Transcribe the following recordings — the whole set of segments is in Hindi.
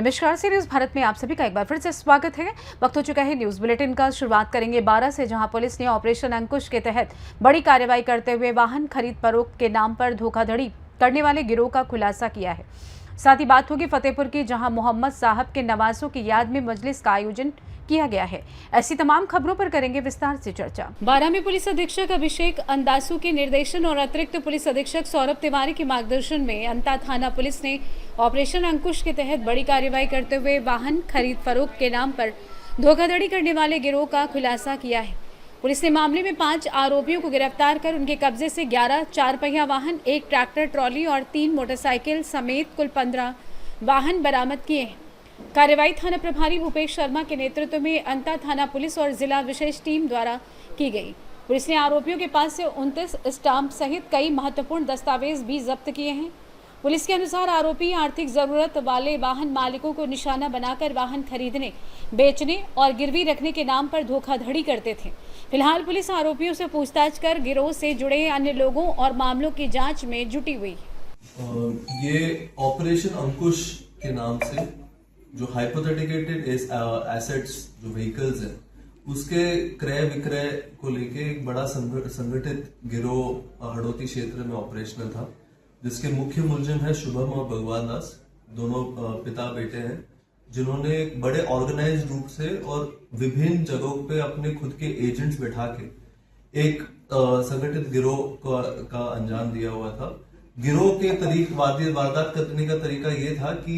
नमस्कार, सी न्यूज भारत में आप सभी का एक बार फिर से स्वागत है। वक्त हो चुका है न्यूज बुलेटिन का। शुरुआत करेंगे 12 से, जहां पुलिस ने ऑपरेशन अंकुश के तहत बड़ी कार्रवाई करते हुए वाहन खरीद फरोख्त के नाम पर धोखाधड़ी करने वाले गिरोह का खुलासा किया है। साथ ही बात होगी फतेहपुर की, जहां मोहम्मद साहब के नवासों की याद में मजलिस का आयोजन किया गया है। ऐसी तमाम खबरों पर करेंगे विस्तार से चर्चा। 12 में पुलिस अधीक्षक अभिषेक अंदासू के निर्देशन और अतिरिक्त पुलिस अधीक्षक सौरभ तिवारी के मार्गदर्शन में अंता थाना पुलिस ने ऑपरेशन अंकुश के तहत बड़ी कार्रवाई करते हुए वाहन खरीद फरोख्त के नाम पर धोखाधड़ी करने वाले गिरोह का खुलासा किया है। पुलिस ने मामले में 5 आरोपियों को गिरफ्तार कर उनके कब्जे से 11 4 पहिया वाहन, 1 ट्रैक्टर ट्रॉली और 3 मोटरसाइकिल समेत कुल 15 वाहन बरामद किए हैं। कार्रवाई थाना प्रभारी भूपेश शर्मा के नेतृत्व में अंता थाना पुलिस और जिला विशेष टीम द्वारा की गई। पुलिस ने आरोपियों के पास से 29 स्टाम्प सहित कई महत्वपूर्ण दस्तावेज भी जब्त किए हैं। पुलिस के अनुसार आरोपी आर्थिक जरूरत वाले वाहन मालिकों को निशाना बनाकर वाहन खरीदने, बेचने और गिरवी रखने के नाम पर धोखाधड़ी करते थे। फिलहाल पुलिस आरोपियों से पूछताछ कर गिरोह से जुड़े अन्य लोगों और मामलों की जांच में जुटी हुई है। ये ऑपरेशन अंकुश के नाम से जो हाइपोथेटिकेटेड एसेट्स जो व्हीकल्स हैं उसके क्रय विक्रय को लेके एक बड़ा संगठित गिरोह हड़ौती क्षेत्र में ऑपरेशनल था, जिसके मुख्य मुलजिम है शुभम और भगवान दास। दोनों पिता बेटे हैं, जिन्होंने एक बड़े ऑर्गेनाइज्ड रूप से और विभिन्न जगहों पे अपने खुद के एजेंट्स बैठा के एक संगठित गिरोह का अंजाम दिया हुआ था। गिरोह के वारदात करने का तरीका ये था कि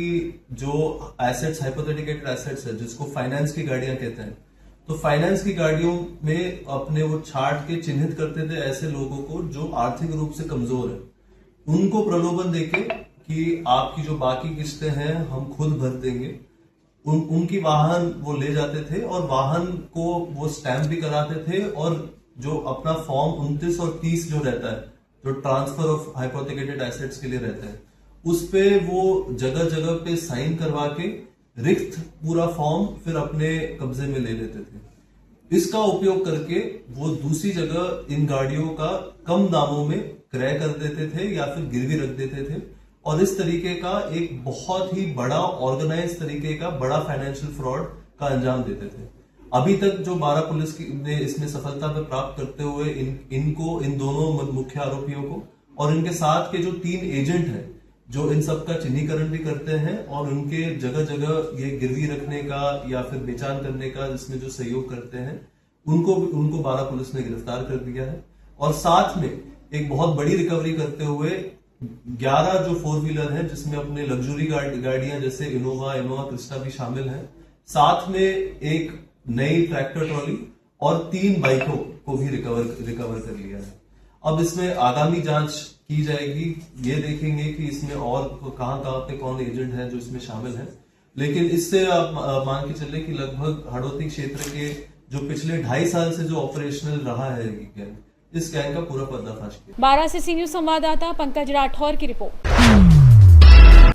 जो एसेट्स, हाइपोथेटिकेटेड एसेट्स है, जिसको फाइनेंस की गाड़ियां कहते हैं, तो फाइनेंस की गाड़ियों में अपने वो छाट के चिन्हित करते थे ऐसे लोगों को जो आर्थिक रूप से कमजोर है। उनको प्रलोभन देके कि आपकी जो बाकी किस्तें हैं हम खुद भर देंगे। उनकी वाहन वो ले जाते थे और वाहन को वो स्टैंप भी कराते थे, और जो अपना फॉर्म 29 और 30 जो रहता है, जो ट्रांसफर ऑफ हाइपोथेटिकेटेड एसेट्स के लिए रहता है, उस पे वो जगह जगह पे साइन करवा के रिक्त पूरा फॉर्म फिर अपने कब्जे में ले लेते थे। इसका उपयोग करके वो दूसरी जगह इन गाड़ियों का कम दामों में क्रय कर देते थे या फिर गिरवी रख देते थे, और इस तरीके का एक बहुत ही बड़ा ऑर्गेनाइज तरीके का बड़ा फाइनेंशियल फ्रॉड का अंजाम देते थे। अभी तक जो 12 पुलिस ने इसमें सफलता पे प्राप्त करते हुए इन दोनों मुख्य आरोपियों को और इनके साथ के जो 3 एजेंट हैं जो इन सब का चिन्हीकरण भी करते हैं और उनके जगह जगह ये गिरवी रखने का या फिर बेचान करने का जिसमें जो सहयोग करते हैं, उनको 12 पुलिस ने गिरफ्तार कर दिया है। और साथ में एक बहुत बड़ी रिकवरी करते हुए 11 जो 4 व्हीलर हैं, जिसमें अपने लग्जरी गाड़ियां जैसे इनोवा क्रिस्टा भी शामिल है, साथ में एक नई ट्रैक्टर ट्रॉली और 3 बाइकों को भी रिकवर कर लिया है। अब इसमें आगामी जांच की जाएगी, ये देखेंगे कि इसमें और कहां पे कौन एजेंट है जो इसमें शामिल है। लेकिन इससे आप मान के चले कि लगभग हड़ौती क्षेत्र के जो पिछले 2.5 साल से जो ऑपरेशनल रहा है इस गैंग का पूरा पर्दाफाश किया। 12 से सी न्यूज संवाददाता पंकज राठौर की रिपोर्ट।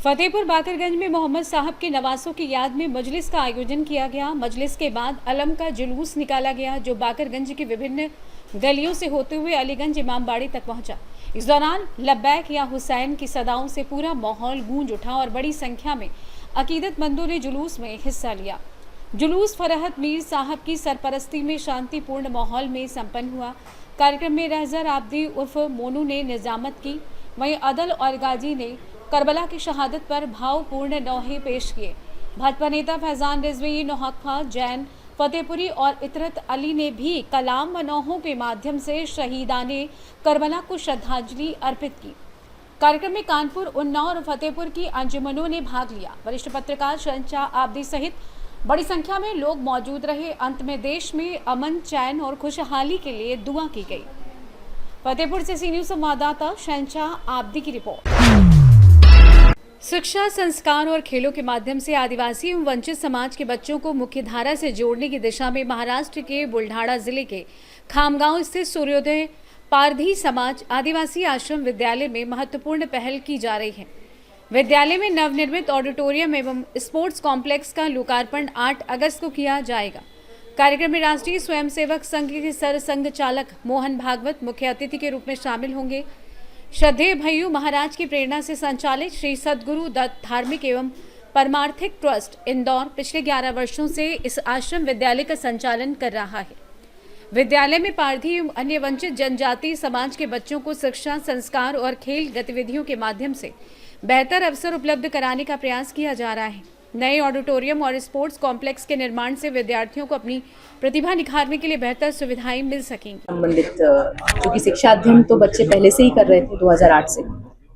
फतेहपुर बाकरगंज में मोहम्मद साहब के नवासों की याद में मजलिस का आयोजन किया गया। मजलिस के बाद अलम का जुलूस निकाला गया, जो बाकरगंज की विभिन्न गलियों से होते हुए अलीगंज इमामबाड़ी तक पहुंचा। इस दौरान लब्बैक या हुसैन की सदाओं से पूरा माहौल गूंज उठा और बड़ी संख्या में अकीदतमंदों ने जुलूस में हिस्सा लिया। जुलूस फरहत मीर साहब की सरपरस्ती में शांतिपूर्ण माहौल में संपन्न हुआ। कार्यक्रम में रहजर आब्दी उर्फ मोनू ने निजामत की, वहीं अदल और गाजी ने करबला की शहादत पर भावपूर्ण नौहे पेश किए। भाजपा नेता फैजान रिजवी, नौहक्का जैन, फतेहपुरी और इतरत अली ने भी कलाम व नौहों के माध्यम से शहीदाने करबला को श्रद्धांजलि अर्पित की। कार्यक्रम में कानपुर, उन्नाव और फतेहपुर की अंजुमनों ने भाग लिया। वरिष्ठ पत्रकार शहनशाह आब्दी सहित बड़ी संख्या में लोग मौजूद रहे। अंत में देश में अमन, चैन और खुशहाली के लिए दुआ की गई। फतेहपुर से सी न्यूज संवाददाता शहनशाह आब्दी की रिपोर्ट। शिक्षा, संस्कार और खेलों के माध्यम से आदिवासी एवं वंचित समाज के बच्चों को मुख्यधारा से जोड़ने की दिशा में महाराष्ट्र के बुल्ढाड़ा जिले के खामगांव स्थित सूर्योदय पारधी समाज आदिवासी आश्रम विद्यालय में महत्वपूर्ण पहल की जा रही है। विद्यालय में नवनिर्मित ऑडिटोरियम एवं स्पोर्ट्स कॉम्प्लेक्स का लोकार्पण 8 अगस्त को किया जाएगा। कार्यक्रम में राष्ट्रीय स्वयंसेवक संघ के सर संघ चालक मोहन भागवत मुख्य अतिथि के रूप में शामिल होंगे। श्रद्धेय भय्यू महाराज की प्रेरणा से संचालित श्री सद्गुरु दत्त धार्मिक एवं परमार्थिक ट्रस्ट इंदौर पिछले 11 वर्षों से इस आश्रम विद्यालय का संचालन कर रहा है। विद्यालय में पारधी एवं अन्य वंचित जनजाति समाज के बच्चों को शिक्षा, संस्कार और खेल गतिविधियों के माध्यम से बेहतर अवसर उपलब्ध कराने का प्रयास किया जा रहा है। नए ऑडिटोरियम और स्पोर्ट्स कॉम्प्लेक्स के निर्माण से विद्यार्थियों को अपनी प्रतिभा निखारने के लिए बेहतर सुविधाएं मिल सकेंगी। संबंधित क्योंकि शिक्षा अध्ययन तो बच्चे पहले से ही कर रहे थे 2008 से,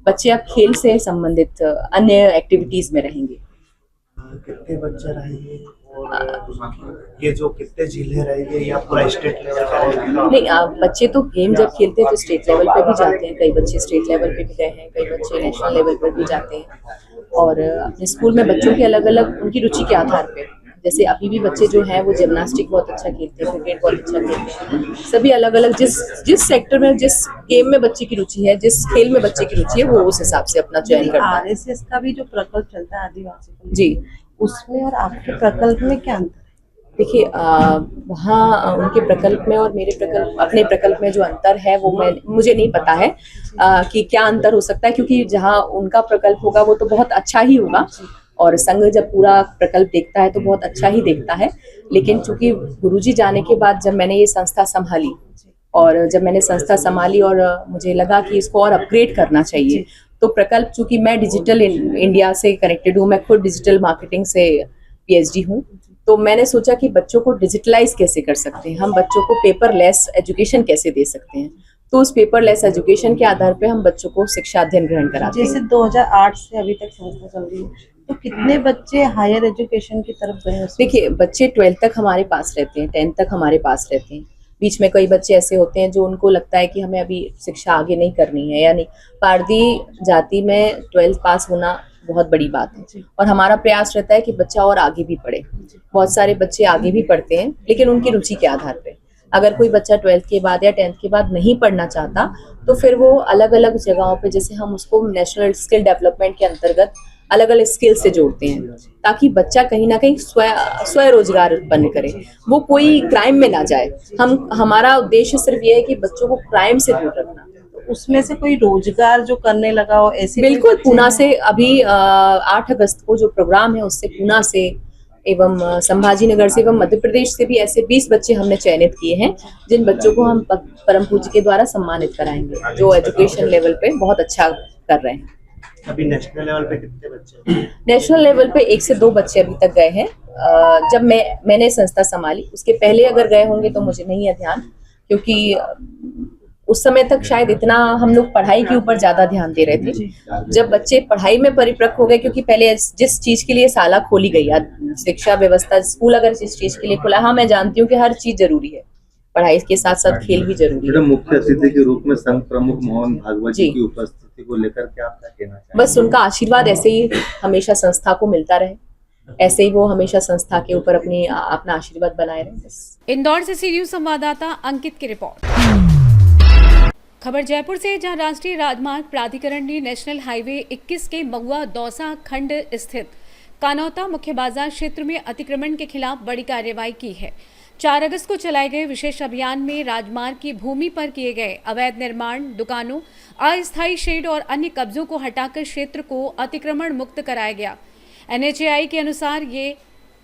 बच्चे अब खेल से संबंधित अन्य एक्टिविटीज में रहेंगे। कितने बच्चे रहेंगे और ये जो कितने जिले रहेंगे या पूरा स्टेट लेवल का रहेगा? नहीं, बच्चे तो गेम जब खेलते हैं तो स्टेट लेवल पे भी जाते हैं, कई बच्चे स्टेट लेवल पे भी गए हैं, कई बच्चे नेशनल लेवल पर भी जाते हैं। और अपने स्कूल में बच्चों के अलग अलग उनकी रुचि के आधार पे, जैसे अभी भी बच्चे जो हैं वो जिम्नास्टिक बहुत अच्छा खेलते हैं, क्रिकेट बहुत अच्छा खेलते हैं। सभी अलग अलग जिस सेक्टर में, जिस गेम में बच्चे की रुचि है, जिस खेल में बच्चे की रुचि है, वो उस हिसाब से अपना चयन करता है। आरएसएस का भी जो प्रकल्प चलता है आदिवासी जी, उसमें और आपके प्रकल्प में क्या अंतर है? देखिए, वहाँ उनके प्रकल्प में और मेरे प्रकल्प, अपने प्रकल्प में जो अंतर है वो मुझे नहीं पता है कि क्या अंतर हो सकता है, क्योंकि जहाँ उनका प्रकल्प होगा वो तो बहुत अच्छा ही होगा और संघ जब पूरा प्रकल्प देखता है तो बहुत अच्छा ही देखता है। लेकिन चूंकि गुरुजी जाने के बाद जब मैंने ये संस्था संभाली और मुझे लगा कि इसको और अपग्रेड करना चाहिए, तो प्रकल्प, चूंकि मैं डिजिटल इंडिया से कनेक्टेड हूँ, मैं खुद डिजिटल मार्केटिंग से पीएचडी हूँ, तो मैंने सोचा कि बच्चों को डिजिटलाइज कैसे कर सकते हैं, हम बच्चों को पेपरलेस एजुकेशन कैसे दे सकते हैं। तो उस पेपरलेस एजुकेशन के आधार पे हम बच्चों को शिक्षा अध्ययन ग्रहण कराते हैं। जैसे 2008 से अभी तक संस्था चल रही है, तो कितने बच्चे हायर एजुकेशन की तरफ गए हैं? देखिए, बच्चे 12th तक हमारे पास रहते हैं, 10th तक हमारे पास रहते हैं। बीच में कई बच्चे ऐसे होते हैं जो उनको लगता है कि हमें अभी शिक्षा आगे नहीं करनी है, यानी पारधी जाति में 12th पास होना बहुत बड़ी बात है और हमारा प्रयास रहता है कि बच्चा और आगे भी पढ़े। बहुत सारे बच्चे आगे भी पढ़ते हैं, लेकिन उनकी रुचि के आधार पे। अगर कोई बच्चा 12th के बाद या 10th के बाद नहीं पढ़ना चाहता तो फिर वो अलग अलग जगहों पे, जैसे हम उसको नेशनल स्किल डेवलपमेंट के अंतर्गत अलग अलग स्किल से जोड़ते हैं, ताकि बच्चा कहीं ना कहीं स्वरोजगार उत्पन्न करे, वो कोई क्राइम में ना जाए। हमारा उद्देश्य सिर्फ ये है कि बच्चों को क्राइम से दूर रखना। उसमें से कोई रोजगार जो करने लगा हो ऐसे? बिल्कुल, पूना से अभी 8 अगस्त को जो प्रोग्राम है उससे पूना से एवं संभाजी नगर से एवं मध्य प्रदेश से भी ऐसे 20 बच्चे हमने चयनित किए हैं, जिन बच्चों को हम परम पूज्य के द्वारा सम्मानित कराएंगे, जो एजुकेशन लेवल पे बहुत अच्छा कर रहे हैं। अभी नेशनल लेवल पे कितने बच्चे? नेशनल लेवल पे 1 से 2 बच्चे अभी तक गए हैं। जब मैंने संस्था संभाली, उसके पहले अगर गए होंगे तो मुझे नहीं है ध्यान, क्योंकि उस समय तक शायद इतना हम लोग पढ़ाई के ऊपर ज्यादा ध्यान दे रहे थे। जब बच्चे पढ़ाई में परिपक्व हो गए, क्योंकि पहले जिस चीज के लिए साला खोली गई, शिक्षा व्यवस्था, स्कूल अगर जिस चीज के लिए खुला, हाँ मैं जानती हूँ कि हर चीज जरूरी है, पढ़ाई के साथ साथ खेल भी जरूरी है। मुख्य अतिथि के रूप में संघ प्रमुख मोहन भागवत जी की उपस्थिति को लेकर के आप क्या कहना चाहेंगे? बस उनका आशीर्वाद ऐसे ही हमेशा संस्था को मिलता रहे, ऐसे ही वो हमेशा संस्था के ऊपर अपना आशीर्वाद बनाए रहे। इंदौर से सी न्यूज संवाददाता अंकित की रिपोर्ट। खबर जयपुर से, जहां राष्ट्रीय राजमार्ग प्राधिकरण ने नेशनल हाईवे 21 के महुआ दौसा खंड स्थित कानौता मुख्य बाजार क्षेत्र में अतिक्रमण के खिलाफ बड़ी कार्रवाई की है। 4 अगस्त को चलाए गए विशेष अभियान में राजमार्ग की भूमि पर किए गए अवैध निर्माण, दुकानों, अस्थायी शेड और अन्य कब्जों को हटाकर क्षेत्र को अतिक्रमण मुक्त कराया गया। NHAI के अनुसार ये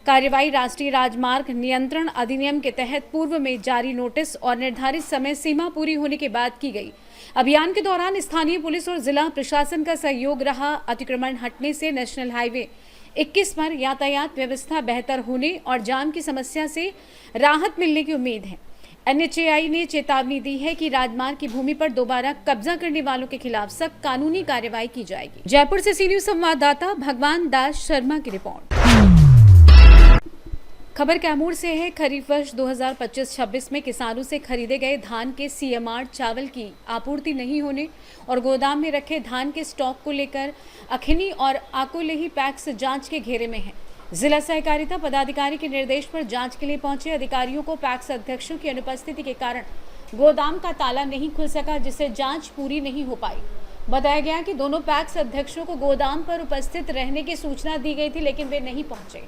कार्रवाई राष्ट्रीय राजमार्ग नियंत्रण अधिनियम के तहत पूर्व में जारी नोटिस और निर्धारित समय सीमा पूरी होने के बाद की गई। अभियान के दौरान स्थानीय पुलिस और जिला प्रशासन का सहयोग रहा। अतिक्रमण हटने से नेशनल हाईवे 21 पर यातायात व्यवस्था बेहतर होने और जाम की समस्या से राहत मिलने की उम्मीद है। NHAI ने चेतावनी दी है कि राजमार्ग की भूमि पर दोबारा कब्जा करने वालों के खिलाफ सख्त कानूनी कार्रवाई की जाएगी। जयपुर से सी न्यूज संवाददाता भगवान दास शर्मा की रिपोर्ट। खबर कैमूर से है। खरीफ वर्ष 2025-26 में किसानों से खरीदे गए धान के CMR चावल की आपूर्ति नहीं होने और गोदाम में रखे धान के स्टॉक को लेकर अखिनी और आकोलेही पैक्स जांच के घेरे में है। जिला सहकारिता पदाधिकारी के निर्देश पर जांच के लिए पहुंचे अधिकारियों को पैक्स अध्यक्षों की अनुपस्थिति के कारण गोदाम का ताला नहीं खुल सका, जिससे जांच पूरी नहीं हो पाई। बताया गया कि दोनों पैक्स अध्यक्षों को गोदाम पर उपस्थित रहने की सूचना दी गई थी, लेकिन वे नहीं पहुंचे।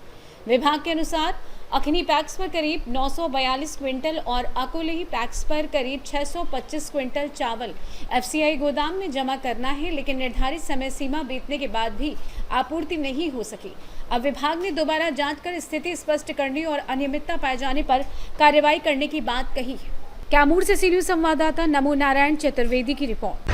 विभाग के अनुसार अखनी पैक्स पर करीब 942 क्विंटल और अकोलही पैक्स पर करीब 625 क्विंटल चावल एफसीआई गोदाम में जमा करना है, लेकिन निर्धारित समय सीमा बीतने के बाद भी आपूर्ति नहीं हो सकी। अब विभाग ने दोबारा जांच कर स्थिति स्पष्ट करने और अनियमितता पाए जाने पर कार्रवाई करने की बात कही। कैमूर से सी न्यूज संवाददाता नमो नारायण चतुर्वेदी की रिपोर्ट।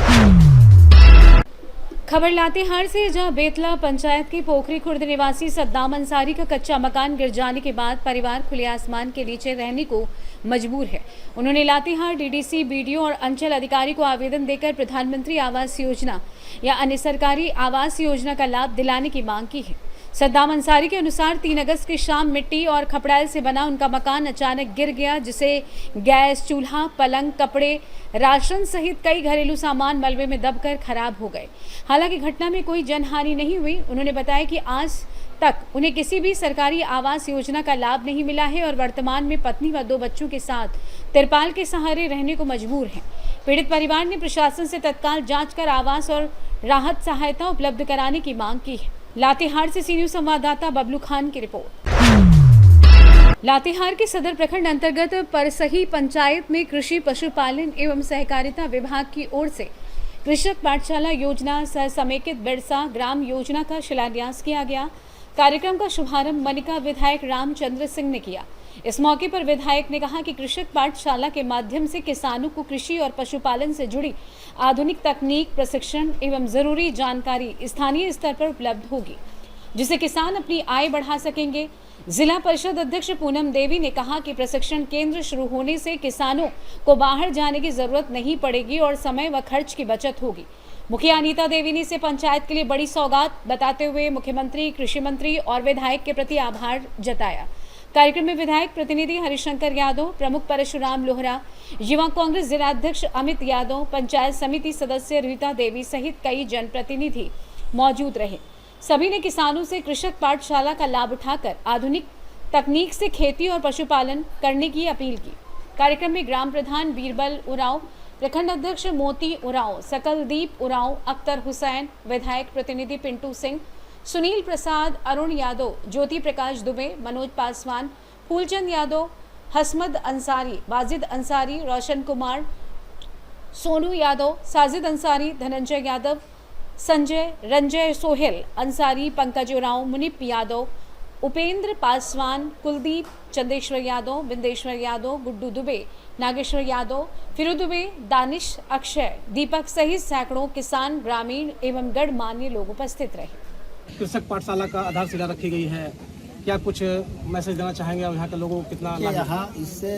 खबर लातेहार से, जहां बेतला पंचायत की पोखरी खुर्द निवासी सद्दाम अंसारी का कच्चा मकान गिर जाने के बाद परिवार खुले आसमान के नीचे रहने को मजबूर है। उन्होंने लातेहार डीडीसी, बीडीओ और अंचल अधिकारी को आवेदन देकर प्रधानमंत्री आवास योजना या अन्य सरकारी आवास योजना का लाभ दिलाने की मांग की है। सद्दाम अंसारी के अनुसार 3 अगस्त की शाम मिट्टी और खपड़ाइल से बना उनका मकान अचानक गिर गया, जिसे गैस, चूल्हा, पलंग, कपड़े, राशन सहित कई घरेलू सामान मलबे में दबकर खराब हो गए। हालांकि घटना में कोई जनहानि नहीं हुई। उन्होंने बताया कि आज तक उन्हें किसी भी सरकारी आवास योजना का लाभ नहीं मिला है और वर्तमान में पत्नी व 2 बच्चों के साथ तिरपाल के सहारे रहने को मजबूर हैं। पीड़ित परिवार ने प्रशासन से तत्काल जांच कर आवास और राहत सहायता उपलब्ध कराने की मांग की है। लातेहार से सी न्यूज संवाददाता बबलू खान की रिपोर्ट। लातेहार के सदर प्रखंड अंतर्गत परसही पंचायत में कृषि, पशुपालन एवं सहकारिता विभाग की ओर से कृषक पाठशाला योजना सह समेकित बिरसा ग्राम योजना का शिलान्यास किया गया। कार्यक्रम का शुभारंभ मनिका विधायक रामचंद्र सिंह ने किया। इस मौके पर विधायक ने कहा कि कृषक पाठशाला के माध्यम से किसानों को कृषि और पशुपालन से जुड़ी आधुनिक तकनीक, प्रशिक्षण एवं जरूरी जानकारी स्थानीय स्तर पर उपलब्ध होगी, जिससे किसान अपनी आय बढ़ा सकेंगे। जिला परिषद अध्यक्ष पूनम देवी ने कहा कि प्रशिक्षण केंद्र शुरू होने से किसानों को बाहर जाने की जरूरत नहीं पड़ेगी और समय व खर्च की बचत होगी। मुखिया अनीता देवी ने इसे पंचायत के लिए बड़ी सौगात बताते हुए मुख्यमंत्री, कृषि मंत्री और विधायक के प्रति आभार जताया। कार्यक्रम में विधायक प्रतिनिधि हरिशंकर यादव, प्रमुख परशुराम लोहरा, युवा कांग्रेस जिलाध्यक्ष अमित यादव, पंचायत समिति सदस्य रीता देवी सहित कई जनप्रतिनिधि मौजूद रहे। सभी ने किसानों से कृषक पाठशाला का लाभ उठाकर आधुनिक तकनीक से खेती और पशुपालन करने की अपील की। कार्यक्रम में ग्राम प्रधान बीरबल उरांव, प्रखंड अध्यक्ष मोती उरांव, सकलदीप उरांव, अख्तर हुसैन, विधायक प्रतिनिधि पिंटू सिंह, सुनील प्रसाद, अरुण यादव, ज्योति प्रकाश दुबे, मनोज पासवान, फूलचंद यादव, हसमद अंसारी, वाजिद अंसारी, रोशन कुमार, सोनू यादव, साजिद अंसारी, धनंजय यादव, संजय, रंजय, सोहेल अंसारी, पंकज उरांव, मुनीप यादव, उपेंद्र पासवान, कुलदीप, चंदेश्वर यादव, बिंदेश्वर यादव, गुड्डू दुबे, नागेश्वर यादव, फिरू दुबे, दानिश, अक्षय, दीपक सहित सैकड़ों किसान, ग्रामीण एवं गणमान्य लोग उपस्थित रहे। कृषक पाठशाला का आधारशिला रखी गई है, क्या कुछ मैसेज देना चाहेंगे और यहाँ के लोगों को कितना लाभ? यहाँ इससे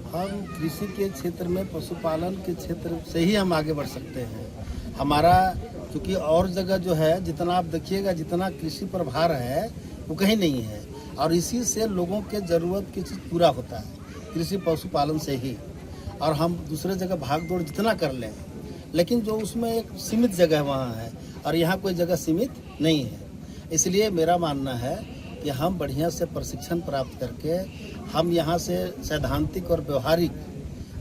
हम कृषि के क्षेत्र में, पशुपालन के क्षेत्र से ही हम आगे बढ़ सकते हैं। हमारा क्योंकि और जगह जो है, जितना आप देखिएगा, जितना कृषि पर भार है वो कहीं नहीं है, और इसी से लोगों के ज़रूरत की चीज़ पूरा होता है, कृषि पशुपालन से ही। और हम दूसरे जगह भाग दौड़ जितना कर लें, लेकिन जो उसमें एक सीमित जगह वहाँ है और यहाँ कोई जगह सीमित नहीं है। इसलिए मेरा मानना है कि हम बढ़िया से प्रशिक्षण प्राप्त करके हम यहाँ से सैद्धांतिक और व्यवहारिक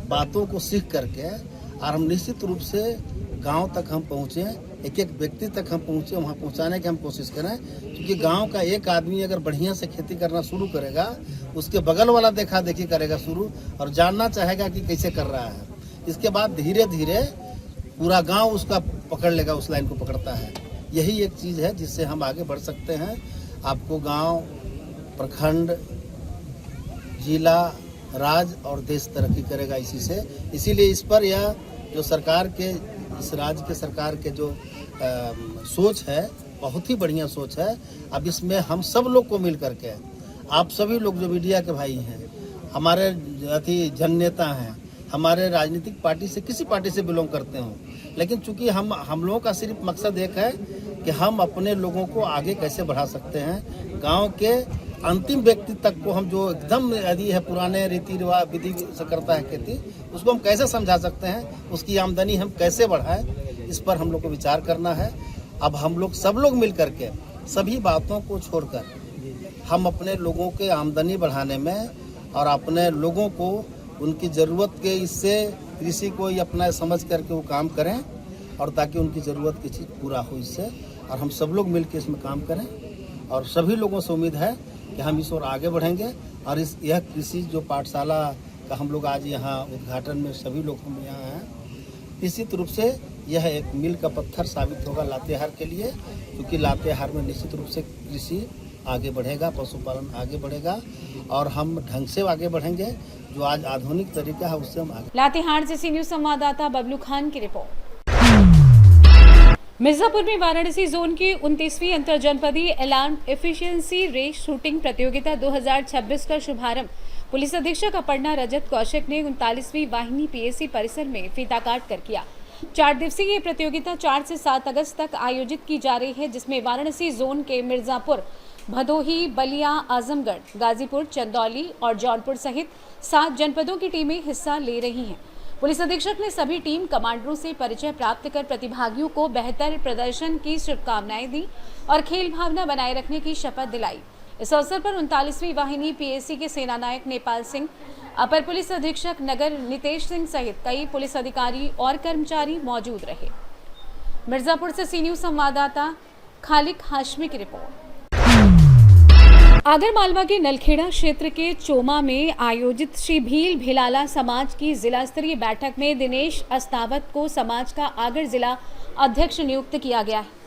बातों को सीख करके और हम निश्चित रूप से गांव तक हम पहुँचें, एक एक व्यक्ति तक हम पहुँचे, वहाँ पहुँचाने की हम कोशिश करें। क्योंकि गांव का एक आदमी अगर बढ़िया से खेती करना शुरू करेगा, उसके बगल वाला देखा देखी करेगा शुरू और जानना चाहेगा कि कैसे कर रहा है। इसके बाद धीरे धीरे पूरा गांव उसका पकड़ लेगा, उस लाइन को पकड़ता है। यही एक चीज़ है जिससे हम आगे बढ़ सकते हैं। आपको गांव, प्रखंड, जिला, राज्य और देश तरक्की करेगा इसी से। इसीलिए इस पर यह जो सरकार के, इस राज्य के सरकार के जो सोच है, बहुत ही बढ़िया सोच है। अब इसमें हम सब लोग को मिल करके, आप सभी लोग जो मीडिया के भाई हैं, हमारे जन नेता हैं, हमारे राजनीतिक पार्टी से, किसी पार्टी से बिलोंग करते हों, लेकिन चूंकि हम लोगों का सिर्फ मकसद एक है कि हम अपने लोगों को आगे कैसे बढ़ा सकते हैं। गांव के अंतिम व्यक्ति तक को हम जो एकदम यदि है पुराने रीति रिवाज विधि से करता है खेती, उसको हम कैसे समझा सकते हैं, उसकी आमदनी हम कैसे बढ़ाएं, इस पर हम लोग को विचार करना है। अब हम लोग सब लोग मिल करके सभी बातों को छोड़कर हम अपने लोगों के आमदनी बढ़ाने में और अपने लोगों को उनकी ज़रूरत के, इससे कृषि को ही अपना समझ करके वो काम करें और ताकि उनकी ज़रूरत की चीज़ पूरा हो इससे, और हम सब लोग मिल के इसमें काम करें। और सभी लोगों से उम्मीद है कि हम इस ओर आगे बढ़ेंगे और यह कृषि जो पाठशाला का हम लोग आज यहाँ उद्घाटन में सभी लोग हम यहाँ हैं, निश्चित रूप से यह एक मील का पत्थर साबित होगा लातेहार के लिए, क्योंकि लातेहार में निश्चित रूप से कृषि आगे बढ़ेगा, पशुपालन आगे बढ़ेगा और हम ढंग से आगे बढ़ेंगे। जो आज आधुनिक तरीका है उससे हम आगे। लातेहार से सी न्यूज संवाददाता बबलू खान की रिपोर्ट। मिर्जापुर में वाराणसी जोन की 29वीं अंतरजनपदीय अलार्म एफिशिएंसी रेस शूटिंग प्रतियोगिता 2026 का शुभारंभ पुलिस अधीक्षक अपर्णा रजत कौशिक ने 39वीं वाहिनी पीएसी परिसर में फीता काट कर किया। 4 दिवसीय ये प्रतियोगिता 4 से 7 अगस्त तक आयोजित की जा रही है, जिसमें वाराणसी जोन के मिर्जापुर, भदोही, बलिया, आजमगढ़, गाजीपुर, चंदौली और जौनपुर सहित 7 जनपदों की टीमें हिस्सा ले रही हैं। पुलिस अधीक्षक ने सभी टीम कमांडरों से परिचय प्राप्त कर प्रतिभागियों को बेहतर प्रदर्शन की शुभकामनाएं दी और खेल भावना बनाए रखने की शपथ दिलाई। इस अवसर पर 39वीं वाहिनी पीएसी के सेनानायक नेपाल सिंह, अपर पुलिस अधीक्षक नगर नितेश सिंह सहित कई पुलिस अधिकारी और कर्मचारी मौजूद रहे। मिर्जापुर से सी न्यूज संवाददाता खालिक हाशमी की रिपोर्ट। आगरमालवा के नलखेड़ा क्षेत्र के चोमा में आयोजित श्री भील भिलाला समाज की जिला स्तरीय बैठक में दिनेश अस्तावत को समाज का आगर जिला अध्यक्ष नियुक्त किया गया है।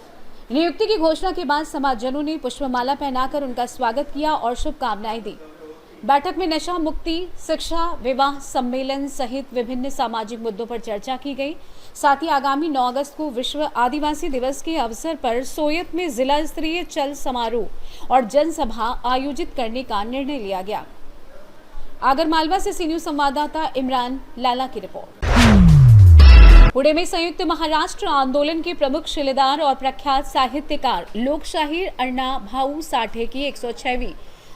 नियुक्ति की घोषणा के बाद समाजजनों ने पुष्पमाला पहनाकर उनका स्वागत किया और शुभकामनाएं दी। बैठक में नशा मुक्ति, शिक्षा, विवाह सम्मेलन सहित विभिन्न सामाजिक मुद्दों पर चर्चा की गई। साथ ही आगामी 9 अगस्त को विश्व आदिवासी दिवस के अवसर पर सोयत में जिला स्तरीय चल समारोह और जनसभा आयोजित करने का निर्णय लिया गया। आगरमालवा से सी न्यूज संवाददाता इमरान लाला की रिपोर्ट। पुणे में संयुक्त महाराष्ट्र आंदोलन के प्रमुख शिलेदार और प्रख्यात साहित्यकार लोकशाहीर अण्णा भाऊ साठे की 106वीं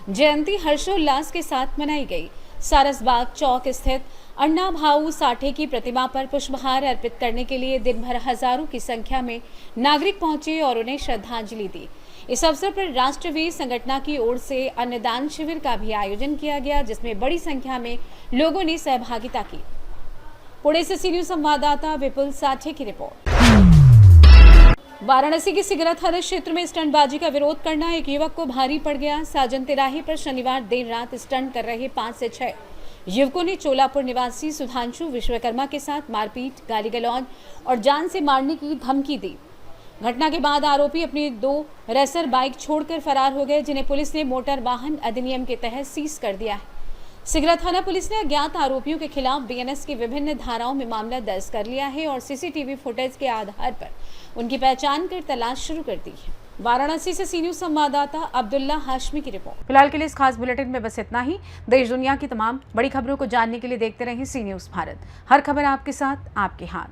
जयंती हर्षोल्लास के साथ मनाई गई। सारसबाग चौक स्थित अण्णा भाऊ साठे की प्रतिमा पर पुष्पहार अर्पित करने के लिए दिन भर हजारों की संख्या में नागरिक पहुंचे और उन्हें श्रद्धांजलि दी। इस अवसर पर राष्ट्रवीर संगठन की ओर से अन्नदान शिविर का भी आयोजन किया गया, जिसमें बड़ी संख्या में लोगों ने सहभागिता की। पुणे से सी न्यूज संवाददाता विपुल साठे की रिपोर्ट। वाराणसी के सिगरा थाना क्षेत्र में स्टंटबाजी का विरोध करना एक युवक को भारी पड़ गया। साजन तिराहे पर शनिवार देर रात स्टंट कर रहे 5 से 6 युवकों ने चोलापुर निवासी सुधांशु विश्वकर्मा के साथ मारपीट, गाली गलौज और जान से मारने की धमकी दी। घटना के बाद आरोपी अपनी 2 रेसर बाइक छोड़कर फरार हो गए, जिन्हें पुलिस ने मोटर वाहन अधिनियम के तहत सीज कर दिया है। सिगरा थाना पुलिस ने अज्ञात आरोपियों के खिलाफ बीएनएस की विभिन्न धाराओं में मामला दर्ज कर लिया है और सीसीटीवी फुटेज के आधार पर उनकी पहचान कर तलाश शुरू कर दी है। वाराणसी से सी न्यूज संवाददाता अब्दुल्ला हाशमी की रिपोर्ट। फिलहाल के लिए इस खास बुलेटिन में बस इतना ही। देश दुनिया की तमाम बड़ी खबरों को जानने के लिए देखते रहें सी न्यूज भारत। हर खबर आपके साथ, आपके हाथ।